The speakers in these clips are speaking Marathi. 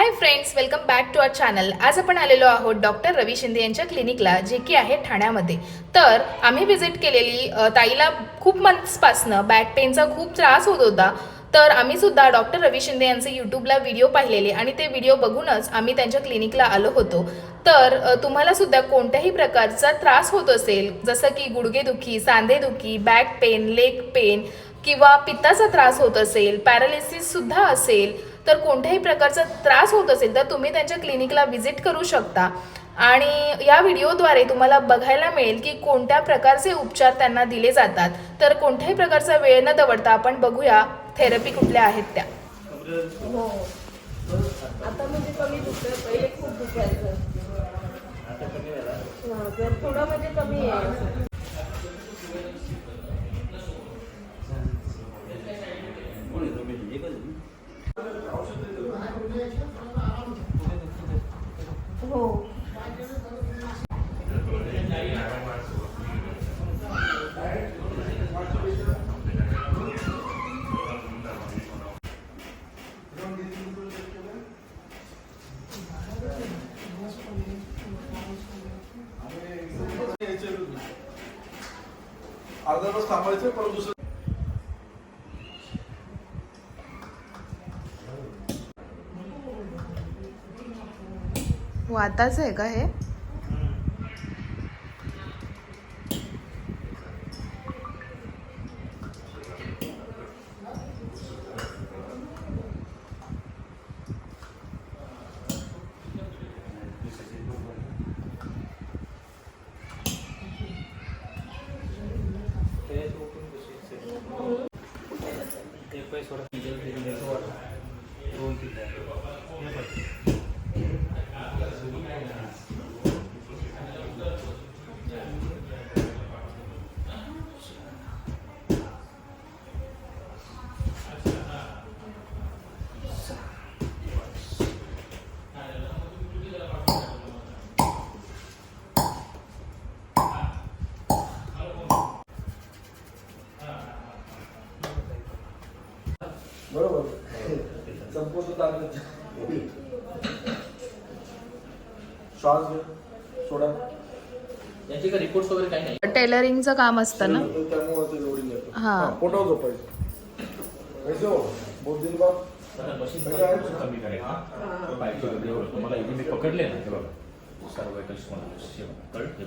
High friends, welcome back to our channel. आज आपण आलेलो आहोत डॉक्टर रवी शिंदे यांच्या क्लिनिकला, जे की आहे ठाण्यामध्ये. तर आम्ही व्हिजिट केलेली ताईला खूप मंथ्सपासनं बॅक पेनचा खूप त्रास होत होता. तर आम्ही सुद्धा डॉक्टर रवी शिंदे यांचे यूट्यूबला व्हिडिओ पाहिलेले आणि ते व्हिडिओ बघूनच आम्ही त्यांच्या क्लिनिकला आलो होतो. तर तुम्हाला सुद्धा कोणत्याही प्रकारचा त्रास होत असेल, जसं की गुडघेदुखी, सांधेदुखी, बॅक पेन, लेग पेन किंवा पित्ताचा त्रास होत असेल, पॅरालिसिससुद्धा असेल, तर कोणत्याही प्रकारचा त्रास होत असेल तर तुम्ही त्यांच्या क्लिनिकला व्हिजिट करू शकता. आणि या व्हिडिओद्वारे तुम्हाला बघायला मिळेल की कोणत्या प्रकारचे उपचार त्यांना दिले जातात. तर कोणत्याही प्रकारचा वेळ न दवडता आपण बघूया थेरपी कुठल्या आहेत त्या. हो. आता म्हणजे कमी दुखतंय, पहिले खूप दुखायचं. जर थोडं म्हणजे कमी आहे. हो. अर्धा तास थांबायचं परत दुसरं वाताचं आहे का हे? बरोबर संपूर्ण ताकद श्वास घ्या सोडा. यांचे का रिपोर्ट्स वगैरे काही नाही. टेलरिंगचं काम असतं ना. त्यामुळे ते लोडिंग येतं. हां. पोटावर झोपायचं. कैसे हो बहुत दिन बाद मशीन कमी करायचं. तुम्हाला इथे मी पकडले ना ते बघा सर्व कळत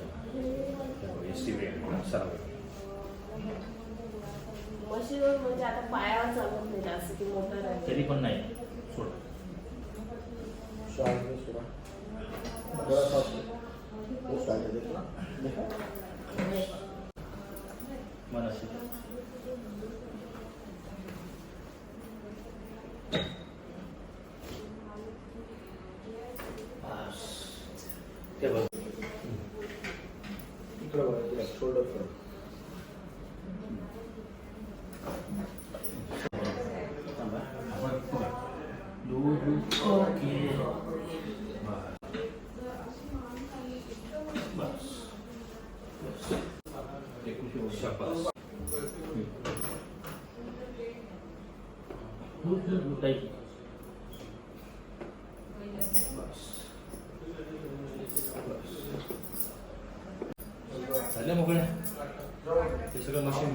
सर्व मशीनवर म्हणजे आता पायावर चालत नाही जास्त, की मोटर आहे तरी पण नाही सोड. श्वास घ्या सोडा. बड़ा श्वास घ्या. बहुत फायदा देतो देखा. मनाशी ते बघ इकडे बघा तिला शोल्डर कर. झाल्या मोकळ्या ते सगळं मशीन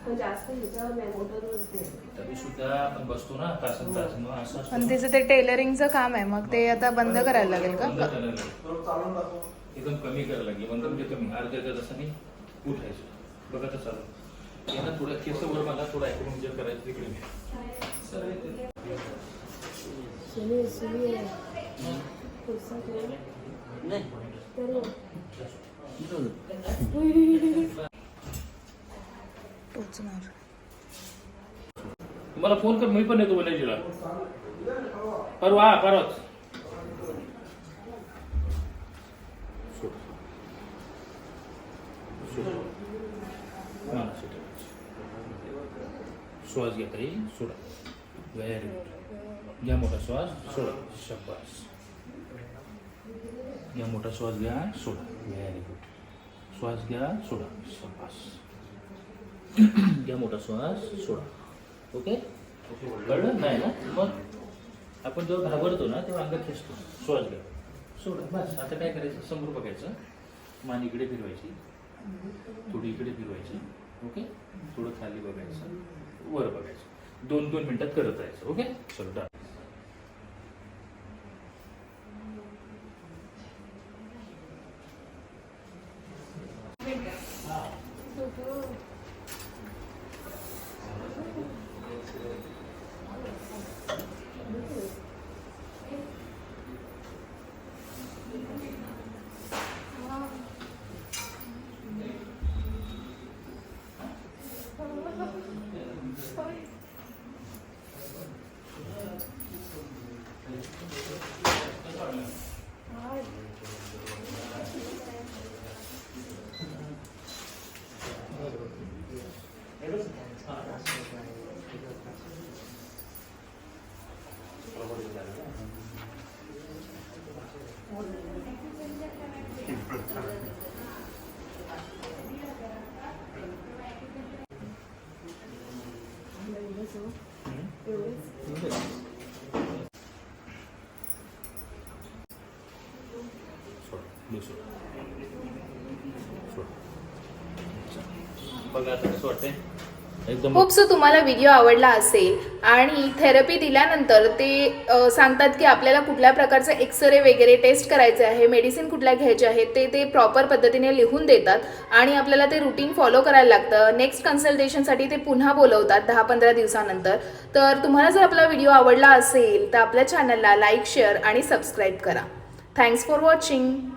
पण जास्त ह्याच्यावर नाही, मोटरवर ते. तरी सुद्धा आपण बसतो ना तासन तास मग असं असतं. पण तिचं ते टेलरिंगचं काम आहे, मग ते आता बंद करायला लागेल बंद का? करायला लागेल. चालून दाखव. एकदम कमी करायला लागेल. बंद म्हणजे कमी अर्ध्या तास आणि उठायचं बघा तर चालू. यांना थोडं केस वर मला थोडं ऐकून जे करायचं तिकडे सुनी सुनी आहे. पुढचा खेळ. करू. टोचणार. तुम्हाला फोन कर, मी पण येतो बोलायला परवाच श्वास घ्या ताई, सोडा. Very good. घ्या मोठा श्वास, सोडा. शाबास. घ्या मोठा श्वास घ्या, सोडा. Very good. श्वास घ्या, सोडा. शाबास. घ्या मोठा श्वास, सोडा. ओके कळलं नाही ना? मग आपण जेव्हा घाबरतो ना तेव्हा अंगात खेचतो. श्वास घ्या, सोडा, बस. आता काय करायचं, समोर बघायचं, मान इकडे फिरवायची, थोडी इकडे फिरवायची, ओके, थोडं खाली बघायचं, वर बघायचं, 2-2 मिनिटात करत राहायचं. ओके, चलो डन. बघा आता कसं वाटतंय एकदम. होप सो तुम्हाला व्हिडिओ आवडला असेल आणि थेरपी दिल्यानंतर ते सांगतात की आपल्याला कुठल्या प्रकारचे एक्सरे वगैरे टेस्ट करायचे आहे, मेडिसिन कुठल्या घ्यायचे आहे ते प्रॉपर पद्धतीने लिहून देतात आणि आपल्याला ते रुटीन फॉलो करायला लागतं. नेक्स्ट कन्सल्टेशनसाठी ते पुन्हा बोलवतात 10-15 दिवसानंतर. तर तुम्हाला जर आपला व्हिडिओ आवडला असेल तर आपल्या चॅनलला लाईक, शेअर आणि सबस्क्राईब करा. Thanks for watching.